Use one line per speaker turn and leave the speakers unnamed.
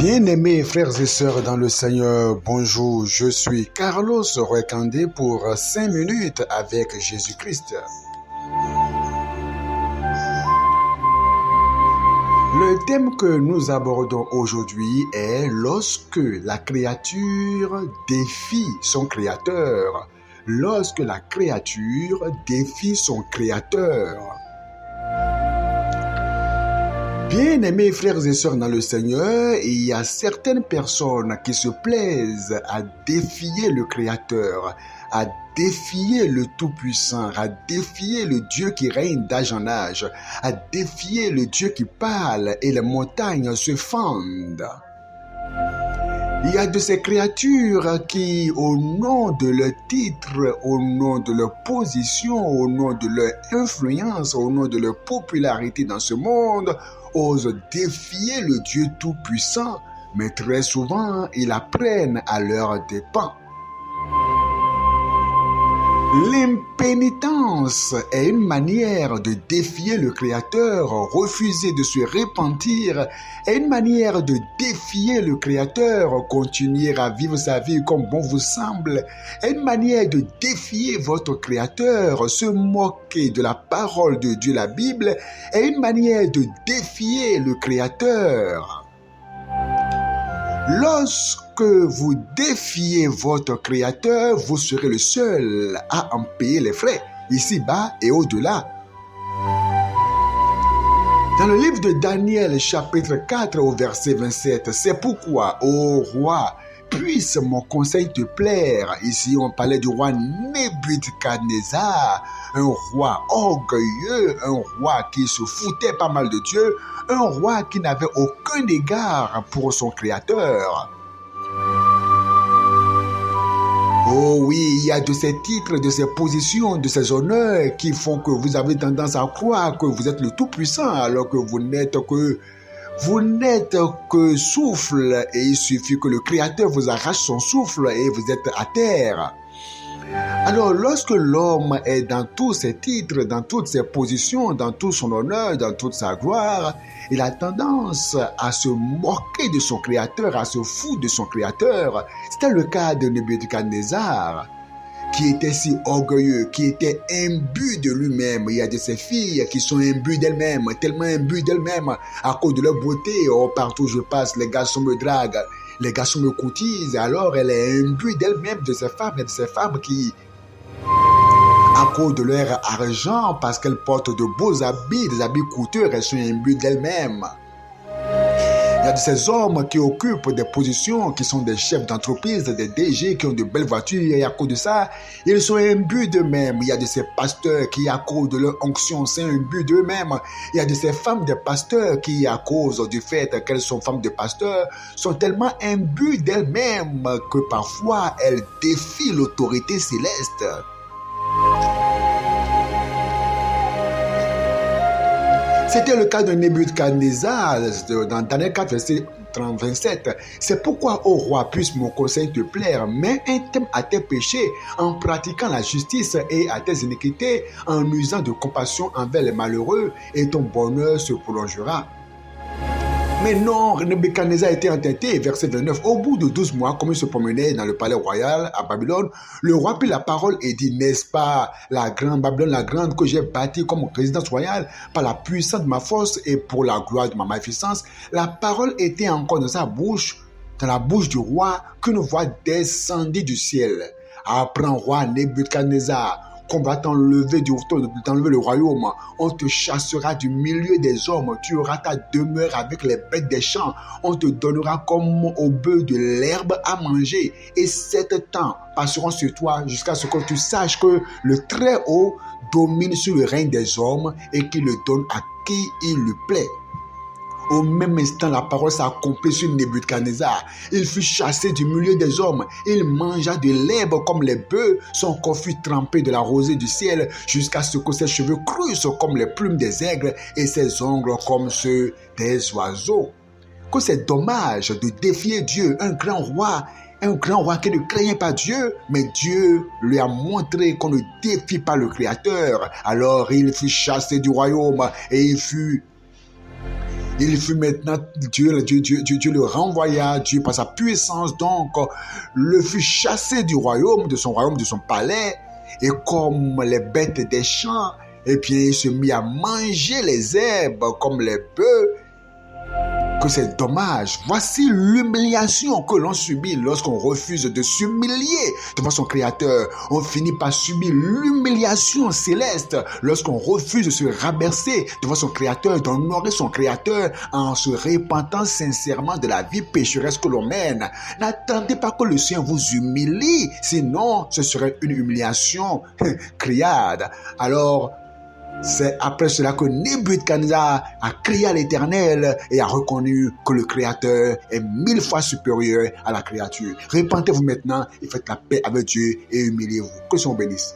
Bien-aimés frères et sœurs dans le Seigneur, bonjour, je suis Carlos Recandé pour 5 minutes avec Jésus-Christ. Le thème que nous abordons aujourd'hui est lorsque la créature défie son créateur. Lorsque la créature défie son créateur. Bien-aimés frères et sœurs dans le Seigneur, il y a certaines personnes qui se plaisent à défier le Créateur, à défier le Tout-Puissant, à défier le Dieu qui règne d'âge en âge, à défier le Dieu qui parle et les montagnes se fendent. Il y a de ces créatures qui, au nom de leur titre, au nom de leur position, au nom de leur influence, au nom de leur popularité dans ce monde, osent défier le Dieu Tout-Puissant, mais très souvent, ils apprennent à leurs dépens. L'impénitence est une manière de défier le Créateur, refuser de se repentir est une manière de défier le Créateur, continuer à vivre sa vie comme bon vous semble, est une manière de défier votre Créateur, se moquer de la parole de Dieu, la Bible, est une manière de défier le Créateur. Lorsque vous défiez votre Créateur, vous serez le seul à en payer les frais, ici-bas et au-delà. Dans le livre de Daniel, chapitre 4, au verset 27, c'est pourquoi, ô roi, puisse mon conseil te plaire. Ici, on parlait du roi Nebuchadnezzar, un roi orgueilleux, un roi qui se foutait pas mal de Dieu, un roi qui n'avait aucun égard pour son Créateur. Oh oui, il y a de ces titres, de ces positions, de ces honneurs qui font que vous avez tendance à croire que vous êtes le Tout-Puissant alors que vous n'êtes que souffle et il suffit que le Créateur vous arrache son souffle et vous êtes à terre. Alors, lorsque l'homme est dans tous ses titres, dans toutes ses positions, dans tout son honneur, dans toute sa gloire, il a tendance à se moquer de son Créateur, à se foutre de son Créateur. C'était le cas de Nebuchadnezzar, qui était si orgueilleux, qui était imbu de lui-même. Il y a de ces filles qui sont imbues d'elles-mêmes, tellement imbues d'elles-mêmes à cause de leur beauté. Oh, partout où je passe, les garçons me draguent, les garçons me courtisent. Alors, elle est imbue d'elle-même, de ces femmes, et de ces femmes qui, à cause de leur argent, parce qu'elles portent de beaux habits, des habits coûteux, elles sont imbues d'elles-mêmes. Il y a de ces hommes qui occupent des positions, qui sont des chefs d'entreprise, des DG, qui ont de belles voitures, et à cause de ça, ils sont imbus d'eux-mêmes. Il y a de ces pasteurs qui, à cause de leur onction, sont imbus d'eux-mêmes. Il y a de ces femmes de pasteurs qui, à cause du fait qu'elles sont femmes de pasteurs, sont tellement imbues d'elles-mêmes que parfois elles défient l'autorité céleste. C'était le cas de Nebuchadnezzar dans Daniel 4, verset 27. C'est pourquoi, ô roi, puisse mon conseil te plaire, mets un terme à tes péchés en pratiquant la justice et à tes iniquités, en usant de compassion envers les malheureux, et ton bonheur se prolongera. Mais non, Nebuchadnezzar a été entêté, verset 29. Au bout de 12 mois, comme il se promenait dans le palais royal à Babylone, le roi prit la parole et dit, n'est-ce pas la grande Babylone, la grande que j'ai bâtie comme résidence royale par la puissance de ma force et pour la gloire de ma magnificence? La parole était encore dans sa bouche, dans la bouche du roi, qu'une voix descendit du ciel. Apprends, roi Nebuchadnezzar, qu'on va t'enlever le royaume, on te chassera du milieu des hommes, tu auras ta demeure avec les bêtes des champs, on te donnera comme au bœuf de l'herbe à manger, et 7 temps passeront sur toi jusqu'à ce que tu saches que le Très-Haut domine sur le règne des hommes et qu'il le donne à qui il lui plaît. Au même instant, la parole s'accomplit sur Nebuchadnezzar. Il fut chassé du milieu des hommes. Il mangea de l'herbe comme les bœufs. Son corps fut trempé de la rosée du ciel jusqu'à ce que ses cheveux crussent comme les plumes des aigles et ses ongles comme ceux des oiseaux. Que c'est dommage de défier Dieu, un grand roi qui ne craignait pas Dieu, mais Dieu lui a montré qu'on ne défie pas le Créateur. Alors il fut chassé du royaume et il fut Il fut maintenant, Dieu le renvoya, Dieu par sa puissance, donc, le fut chassé du royaume, de son palais, et comme les bêtes des champs, et puis il se mit à manger les herbes comme les bœufs. Que c'est dommage. Voici l'humiliation que l'on subit lorsqu'on refuse de s'humilier devant son Créateur. On finit par subir l'humiliation céleste lorsqu'on refuse de se rabaisser devant son Créateur, d'honorer son Créateur en se repentant sincèrement de la vie pécheresse que l'on mène. N'attendez pas que le Seigneur vous humilie, sinon ce serait une humiliation criarde. Alors, c'est après cela que Nebuchadnezzar a crié à l'Éternel et a reconnu que le Créateur est 1000 fois supérieur à la créature. Repentez-vous maintenant et faites la paix avec Dieu et humiliez-vous. Que son bénisse.